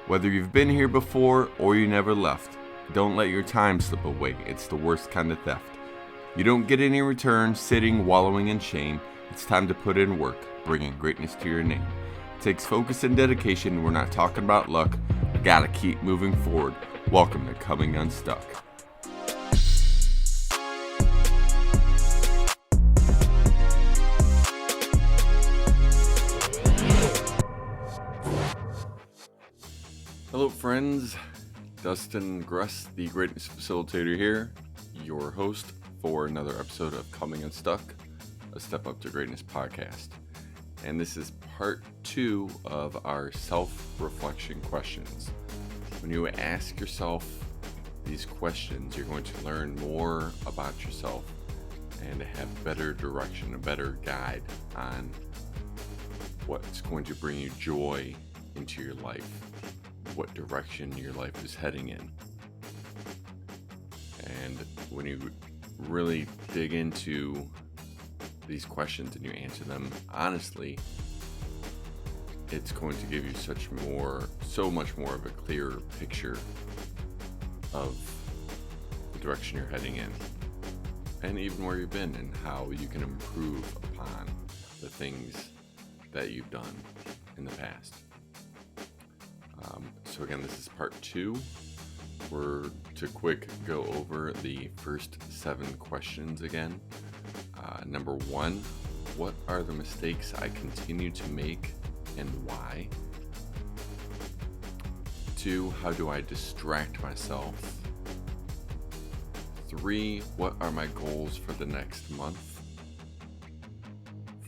Whether you've been here before or you never left, don't let your time slip away. It's the worst kind of theft. You don't get any return sitting, wallowing in shame. It's time to put in work, bringing greatness to your name. It takes focus and dedication. We're not talking about luck. We gotta keep moving forward. Welcome to Coming Unstuck. Hello friends, Dustin Gruss, the Greatness Facilitator here, your host for another episode of Coming Unstuck, a Step Up to Greatness podcast. And this is part 2 of our self-reflection questions. When you ask yourself these questions, you're going to learn more about yourself and have better direction, a better guide on what's going to bring you joy into your life, what direction your life is heading in. And when you really dig into these questions and you answer them honestly, it's going to give you so much more of a clearer picture of the direction you're heading in, and even where you've been and how you can improve upon the things that you've done in the past. So again, this is part 2. We're to quick go over the first 7 questions again. Number 1, what are the mistakes I continue to make and why? 2, how do I distract myself? 3, what are my goals for the next month?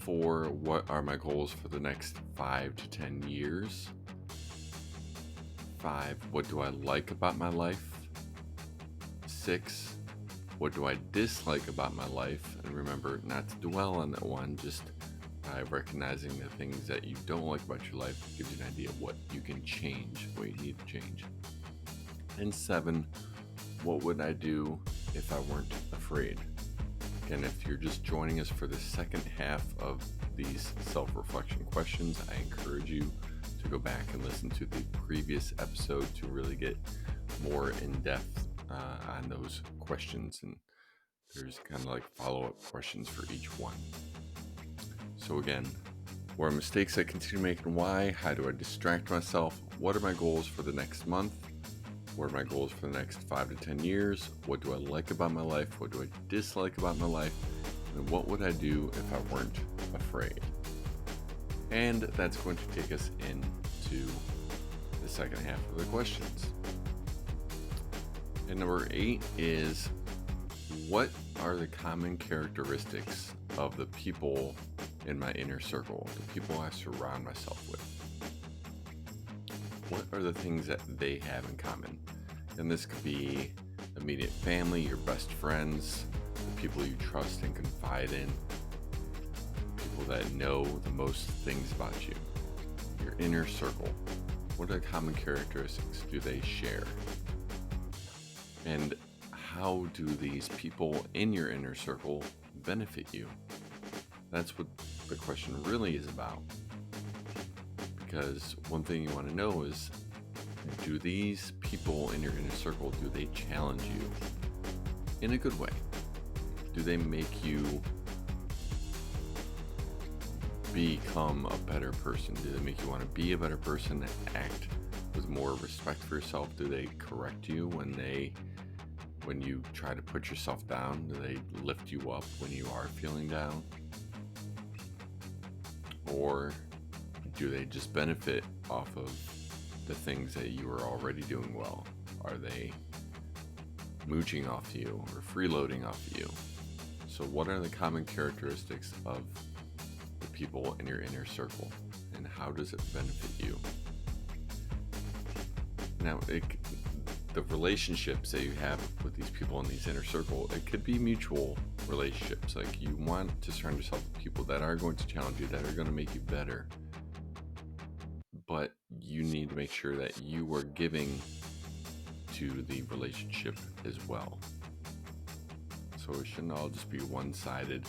4, what are my goals for the next 5 to 10 years? 5, what do I like about my life? 6, what do I dislike about my life? And remember not to dwell on that one, just by recognizing the things that you don't like about your life gives you an idea of what you can change, what you need to change. And 7, what would I do if I weren't afraid? Again, if you're just joining us for the second half of these self-reflection questions, I encourage you to go back and listen to the previous episode to really get more in-depth on those questions, and there's kind of like follow-up questions for each one. So again, what are mistakes I continue to make and why? How do I distract myself? What are my goals for the next month? What are my goals for the next 5 to 10 years? What do I like about my life? What do I dislike about my life? And what would I do if I weren't afraid? And that's going to take us into the second half of the questions. And number 8 is, what are the common characteristics of the people in my inner circle, the people I surround myself with? What are the things that they have in common? And this could be immediate family, your best friends, the people you trust and confide in, people that know the most things about you, your inner circle. What are the common characteristics do they share? And how do these people in your inner circle benefit you? That's what the question really is about. Because one thing you want to know is, do these people in your inner circle, do they challenge you in a good way? Do they make you become a better person? Do they make you want to be a better person and act with more respect for yourself? Do they correct you when you try to put yourself down? Do they lift you up when you are feeling down? Or do they just benefit off of the things that you are already doing well? Are they mooching off you or freeloading off you? So what are the common characteristics of the people in your inner circle, and how does it benefit you? Now, the relationships that you have with these people in these inner circle, it could be mutual relationships. Like, you want to surround yourself with people that are going to challenge you, that are going to make you better. But you need to make sure that you are giving to the relationship as well. So it shouldn't all just be one-sided.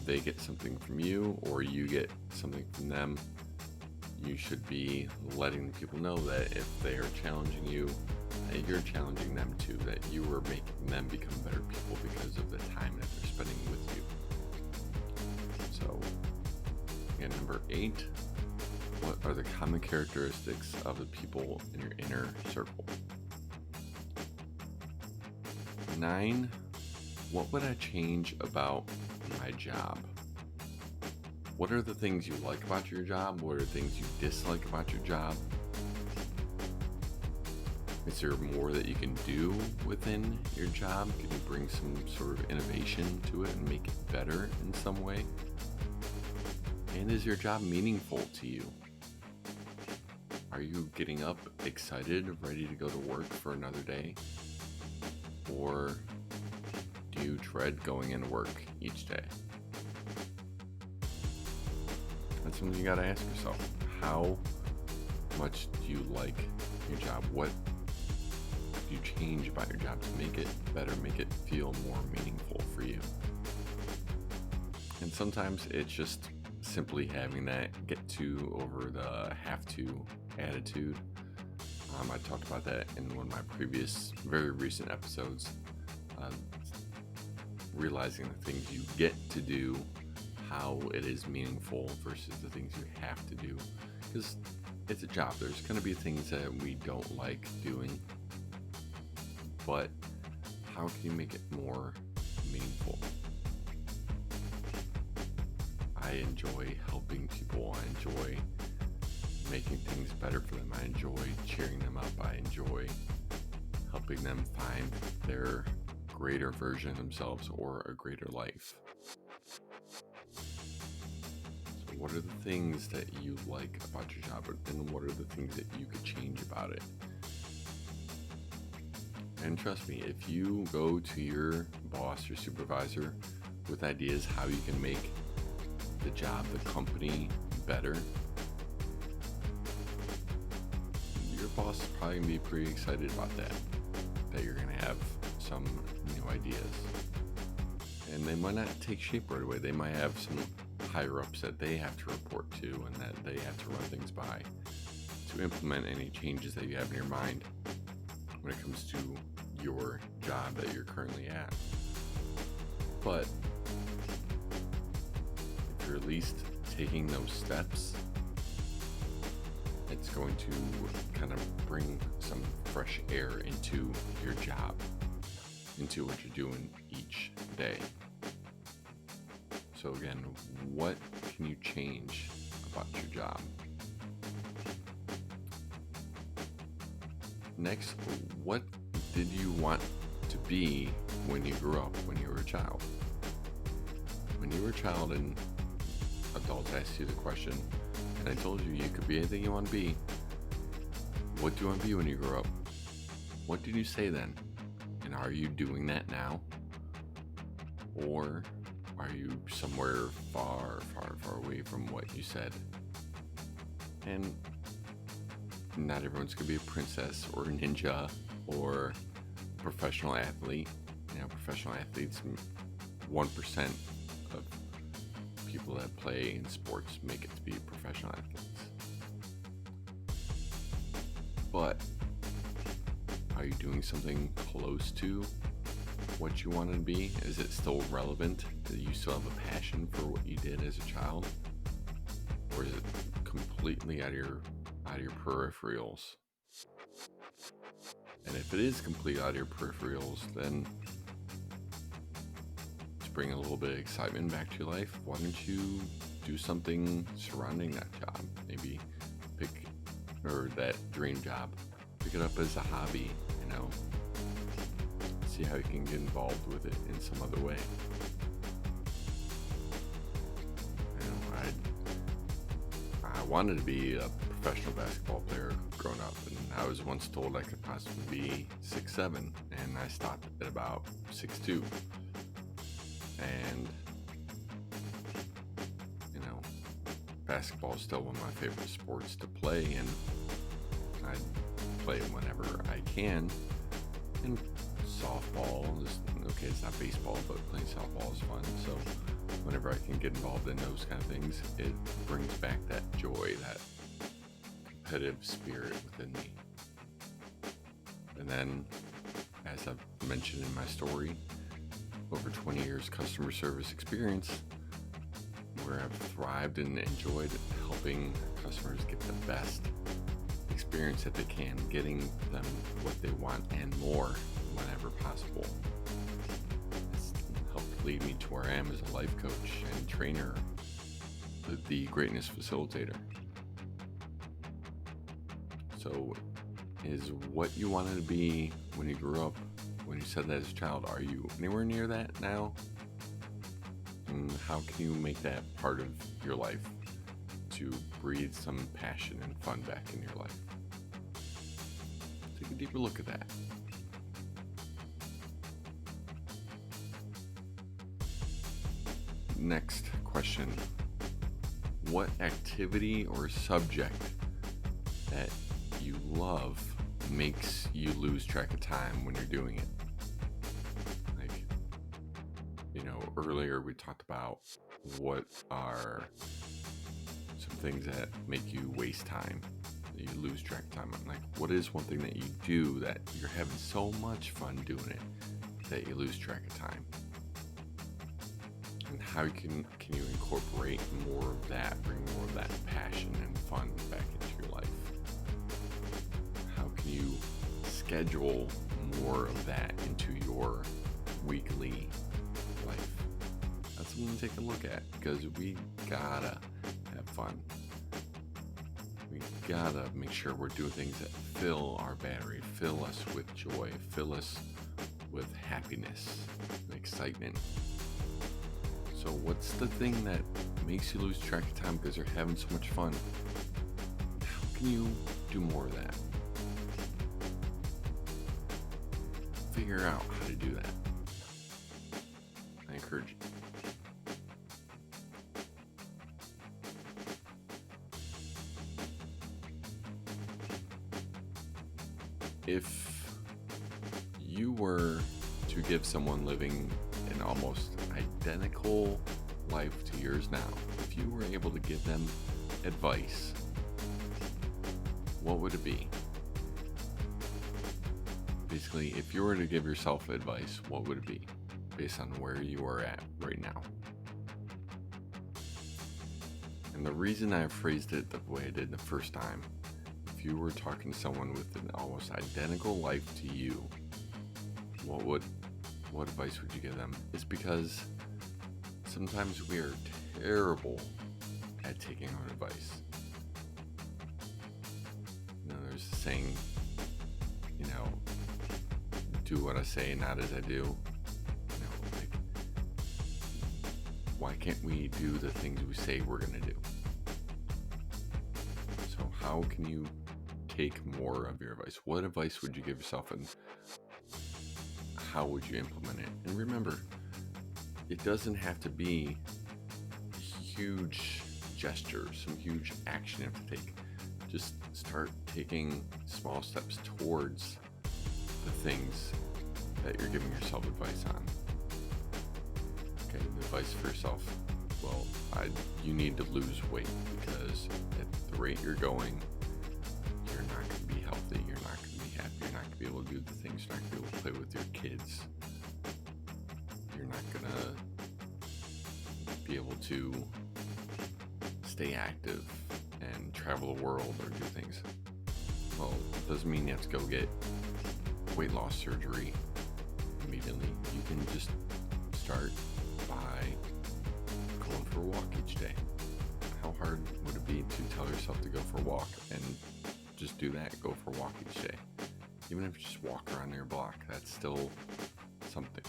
They get something from you or you get something from them. You you should be letting people know that if they are challenging you, that you're challenging them too, that you are making them become better people because of the time that they're spending with you. So, again, number 8, what are the common characteristics of the people in your inner circle? 9, what would I change about my job? What are the things you like about your job? What are the things you dislike about your job? Is there more that you can do within your job? Can you bring some sort of innovation to it and make it better in some way? And is your job meaningful to you? Are you getting up excited, ready to go to work for another day? Or do you dread going into work each day? That's something you gotta ask yourself. How much do you like your job? What do you change about your job to make it better, make it feel more meaningful for you? And sometimes it's just simply having that get to over the have to attitude. I talked about that in one of my previous, very recent episodes. Realizing the things you get to do, how it is meaningful versus the things you have to do. Because it's a job. There's going to be things that we don't like doing. But how can you make it more meaningful? I enjoy helping people. I enjoy making things better for them. I enjoy cheering them up. I enjoy helping them find their greater version of themselves or a greater life. So what are the things that you like about your job, and what are the things that you could change about it? And trust me, if you go to your boss, your supervisor, with ideas how you can make the job, the company better, your boss is probably going to be pretty excited about that you're going to have some new ideas. And they might not take shape right away. They might have some higher ups that they have to report to and that they have to run things by to implement any changes that you have in your mind when it comes to your job that you're currently at. But if you're at least taking those steps, it's going to kind of bring some fresh air into your job, into what you're doing each day. So again, what can you change about your job? Next, what did you want to be when you grew up, when you were a child? When you were a child and adults asked you the question, and I told you you could be anything you want to be, what do you want to be when you grow up? What did you say then? And are you doing that now? Or are you somewhere far, far, far away from what you said? And not everyone's going to be a princess or a ninja or a professional athlete. You know, professional athletes, 1% of people that play in sports make it to be professional athletes. But are you doing something close to what you wanted to be? Is it still relevant? Do you still have a passion for what you did as a child? Or is it completely out of your peripherals? And if it is completely out of your peripherals, then to bring a little bit of excitement back to your life, why don't you do something surrounding that job? Maybe or that dream job, pick it up as a hobby, see how you can get involved with it in some other way. I wanted to be a professional basketball player growing up, and I was once told I could possibly be 6'7", and I stopped at about 6'2". And basketball is still one of my favorite sports to play, and I play it whenever I can. And softball is okay, it's not baseball, but playing softball is fun. So whenever I can get involved in those kind of things, it brings back that joy, that competitive spirit within me. And then, as I've mentioned in my story, over 20 years customer service experience, where I've thrived and enjoyed helping customers get the best experience that they can, getting them what they want and more whenever possible. It's helped lead me to where I am as a life coach and trainer, the greatness facilitator. So, is what you wanted to be when you grew up, when you said that as a child, are you anywhere near that now? And how can you make that part of your life to breathe some passion and fun back in your life? Take a deeper look at that. Next question. What activity or subject that you love makes you lose track of time when you're doing it? Earlier we talked about what are some things that make you waste time, that you lose track of time. Like, what is one thing that you do that you're having so much fun doing it that you lose track of time? And how can you incorporate more of that, bring more of that passion and fun back into your life? How can you schedule more of that into your weekly life? That's something to take a look at, because we gotta have fun. We gotta make sure we're doing things that fill our battery, fill us with joy, fill us with happiness and excitement. So what's the thing that makes you lose track of time because you're having so much fun? How can you do more of that? Figure out how to do that. I encourage you. If you were to give someone living an almost identical life to yours now, if you were able to give them advice, what would it be? Basically, if you were to give yourself advice, what would it be based on where you are at right now? And the reason I phrased it the way I did the first time, if you were talking to someone with an almost identical life to you, what advice would you give them? It's because sometimes we are terrible at taking on advice. There's a saying, do what I say, not as I do. Why can't we do the things we say we're going to do? So how can you take more of your advice? What advice would you give yourself, and how would you implement it? And remember, it doesn't have to be huge gestures, some huge action you have to take. Just start taking small steps towards the things that you're giving yourself advice on. Okay, advice for yourself. Well, you need to lose weight, because at the rate you're going, you're not going to be healthy, you're not going to be happy, you're not going to be able to do the things, you're not going to be able to play with your kids, you're not going to be able to stay active and travel the world or do things. Well, it doesn't mean you have to go get weight loss surgery immediately. You can just start by going for a walk each day. How hard would it be to tell yourself to go for a walk and just do that? Go for a walk each day. Even if you just walk around your block, that's still something.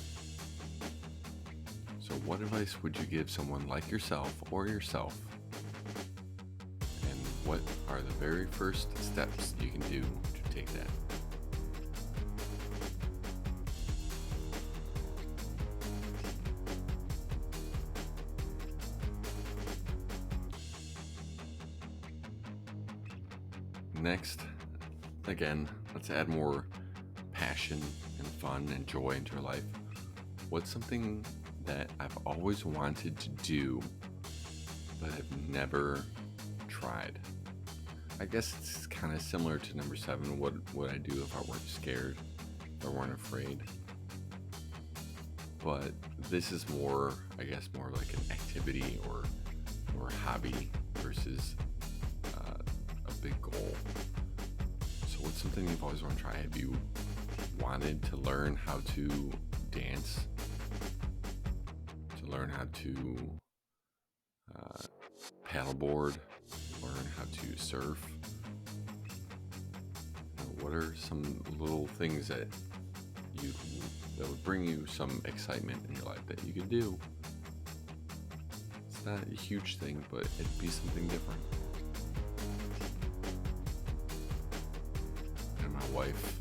So what advice would you give someone like yourself or yourself? And what are the very first steps you can do to take that? Next, again, let's add more passion and fun and joy into your life. What's something that I've always wanted to do, but have never tried? I guess it's kind of similar to number 7. What would I do if I weren't scared, if I weren't afraid? But this is more, I guess, more like an activity or hobby versus a big goal. So what's something you've always wanted to try? Have you wanted to learn how to dance? To learn how to paddleboard? Learn how to surf? What are some little things that would bring you some excitement in your life that you could do? It's not a huge thing, but it'd be something different. And my wife,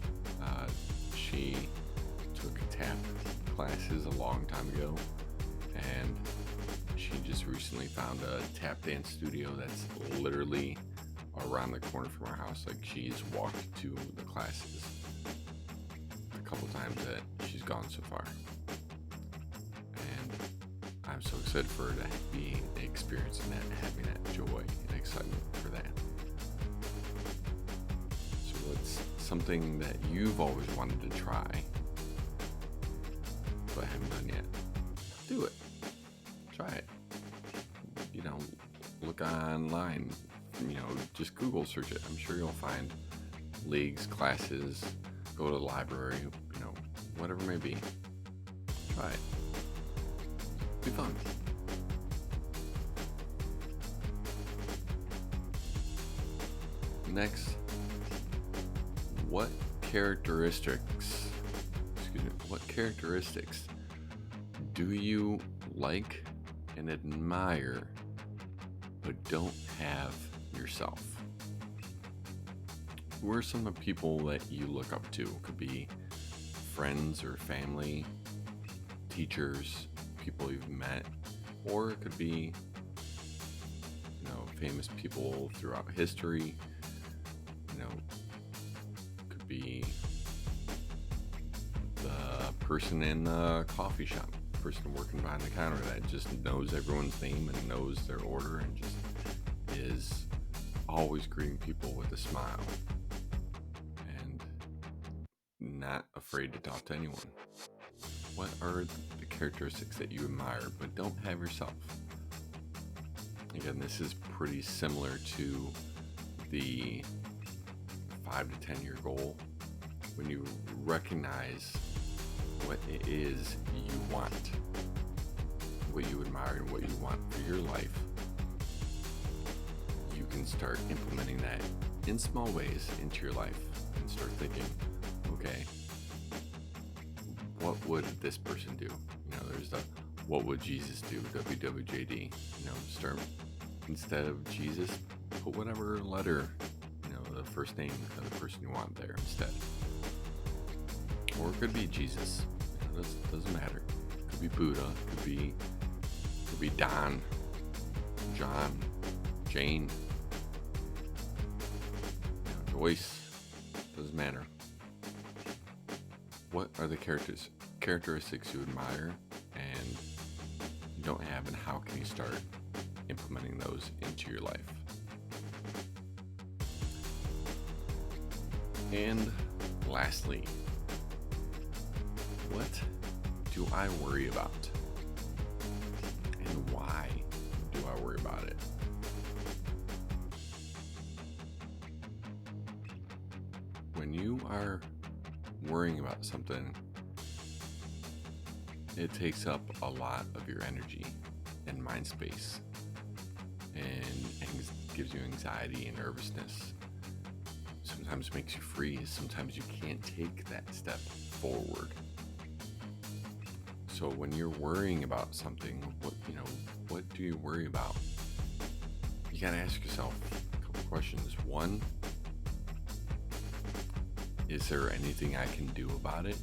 she took tap classes a long time ago, and she just recently found a tap dance studio that's literally around the corner from our house. Like, she's walked to the classes a couple times that she's gone so far, and I'm so excited for her to be experiencing that, having that joy and excitement for that. So what's something that you've always wanted to try but haven't done yet? Do it. Try it. Look online. Just Google search it. I'm sure you'll find leagues, classes. Go to the library. Whatever it may be. Try it. Be fun. Next, what characteristics do you like and admire but don't have yourself? Who are some of the people that you look up to? It could be friends or family, teachers, people you've met, or it could be famous people throughout history. Could be the person in the coffee shop, the person working behind the counter that just knows everyone's name and knows their order and just is always greeting people with a smile and not afraid to talk to anyone. What are the characteristics that you admire but don't have yourself? Again, this is pretty similar to the 5 to 10 year goal. When you recognize what it is you want, what you admire and what you want for your life, you can start implementing that in small ways into your life and start thinking, okay, what would this person do? There's the what would Jesus do, WWJD. Start, instead of Jesus, put whatever letter, the first name of the person you want there instead. Or it could be Jesus. Doesn't matter. It could be Buddha. It could be Don, John, Jane, Joyce. Doesn't matter. What are the characteristics you admire and you don't have, and how can you start implementing those into your life? And lastly, what do I worry about? And why do I worry about it? When you are worrying about something, it takes up a lot of your energy and mind space and gives you anxiety and nervousness. Sometimes makes you freeze. Sometimes you can't take that step forward. So when you're worrying about something, what do you worry about? You gotta ask yourself a couple questions. One, is there anything I can do about it?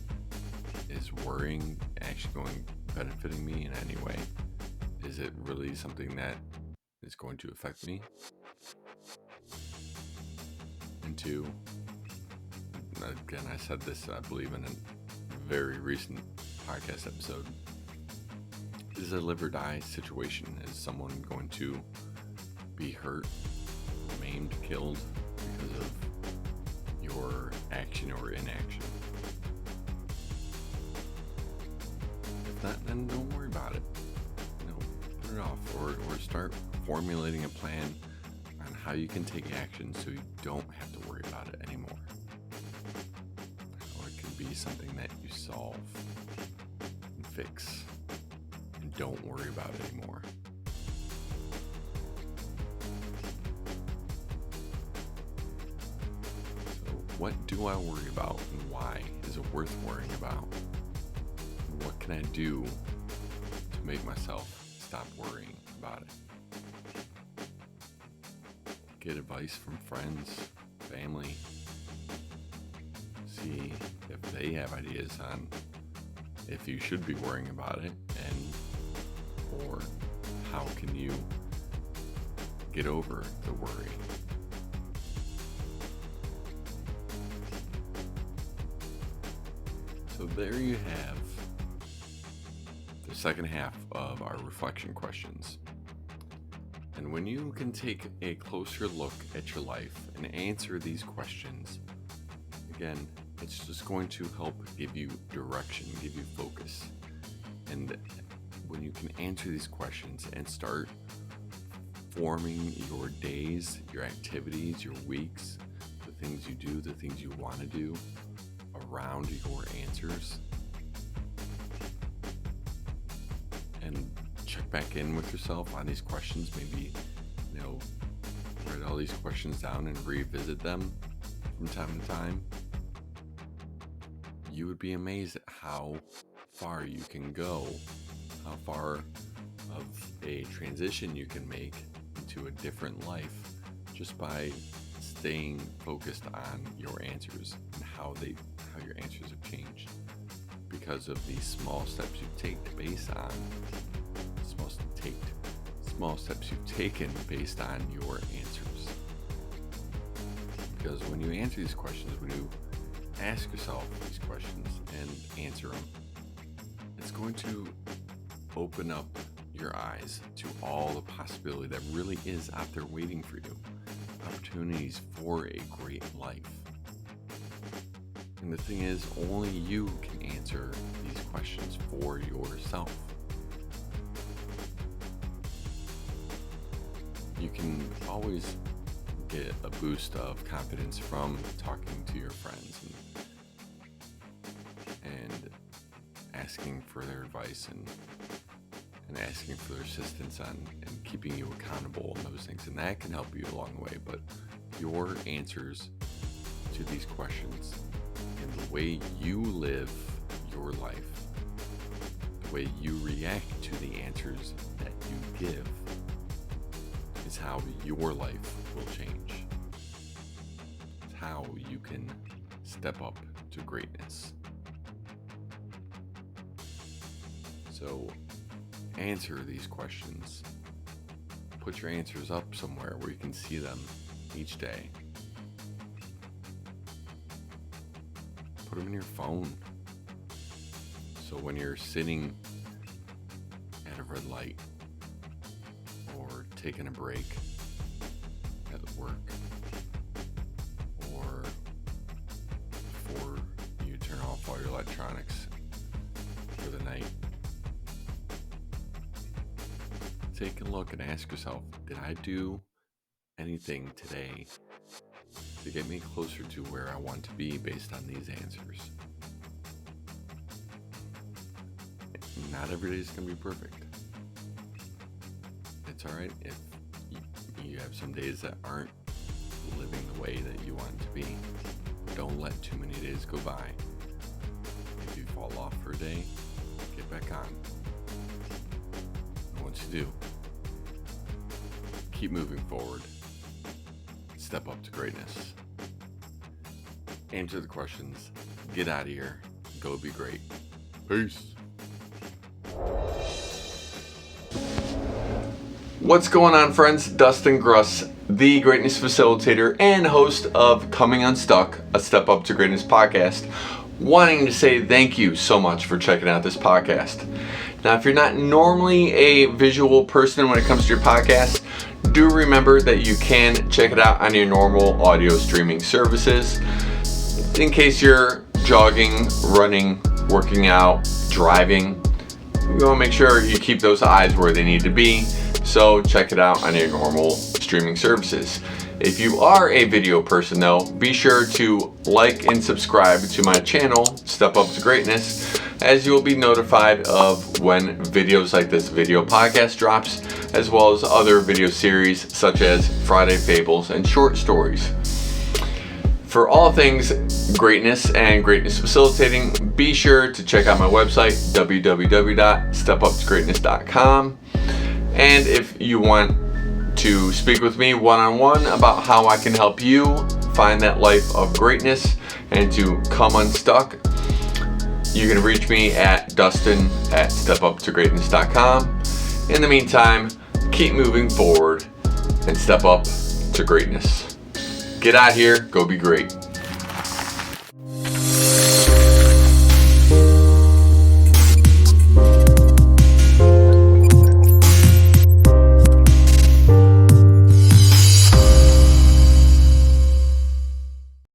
Is worrying actually benefiting me in any way? Is it really something that is going to affect me? And two, again, I said this, I believe, in a very recent podcast episode. Is a live or die situation? Is someone going to be hurt, maimed, killed your action or inaction. If not, then don't worry about it. Put it off or start formulating a plan on how you can take action so you don't have to worry about it anymore. Or it can be something that you solve and fix and don't worry about it anymore. So what do I worry about and why is it worth worrying about? What can I do to make myself stop worrying about it? Get advice from friends, family. See if they have ideas on if you should be worrying about it or how can you get over the worry. So there you have the second half of our reflection questions. And when you can take a closer look at your life and answer these questions, again, it's just going to help give you direction, give you focus. And when you can answer these questions and start forming your days, your activities, your weeks, the things you do, the things you want to do around your answers, and check back in with yourself on these questions. Maybe, write all these questions down and revisit them from time to time. You would be amazed at how far you can go, how far of a transition you can make into a different life just by staying focused on your answers and how your answers have changed because of these small steps you take based on small steps you've taken based on your answers. Because when you answer these questions, when you ask yourself these questions and answer them, it's going to open up your eyes to all the possibility that really is out there waiting for you. Opportunities for a great life. And the thing is, only you can answer these questions for yourself. You can always get a boost of confidence from talking to your friends and asking for their advice and asking for their assistance and keeping you accountable and those things. And that can help you along the way. But your answers to these questions and the way you live your life, the way you react to the answers that you give, is how your life will change. It's how you can step up to greatness. So answer these questions. Put your answers up somewhere where you can see them each day. Put them in your phone. So when you're sitting at a red light or taking a break at work or before you turn off all your electronics for the night, take a look and ask yourself, did I do anything today to get me closer to where I want to be based on these answers? Not every day is going to be perfect. It's all right if you have some days that aren't living the way that you want to be. Don't let too many days go by. If you fall off for a day, get back on. And once you do, keep moving forward. Step up to greatness. Answer the questions. Get out of here. Go be great. Peace. What's going on, friends? Dustin Gruss, the greatness facilitator and host of Coming Unstuck, a Step Up to Greatness podcast, wanting to say thank you so much for checking out this podcast. Now, if you're not normally a visual person when it comes to your podcast, do remember that you can check it out on your normal audio streaming services. in case you're jogging, running, working out, driving. You want to make sure you keep those eyes where they need to be, so check it out on your normal streaming services. If you are a video person though, be sure to like and subscribe to my channel, Step Up to Greatness, as you will be notified of when videos like this video podcast drops, as well as other video series such as Friday Fables and short stories. For all things greatness and greatness facilitating, be sure to check out my website, www.stepuptogreatness.com. And if you want to speak with me one-on-one about how I can help you find that life of greatness and to come unstuck, you can reach me at dustin@stepuptogreatness.com. In the meantime, keep moving forward and step up to greatness. Get out here, go be great.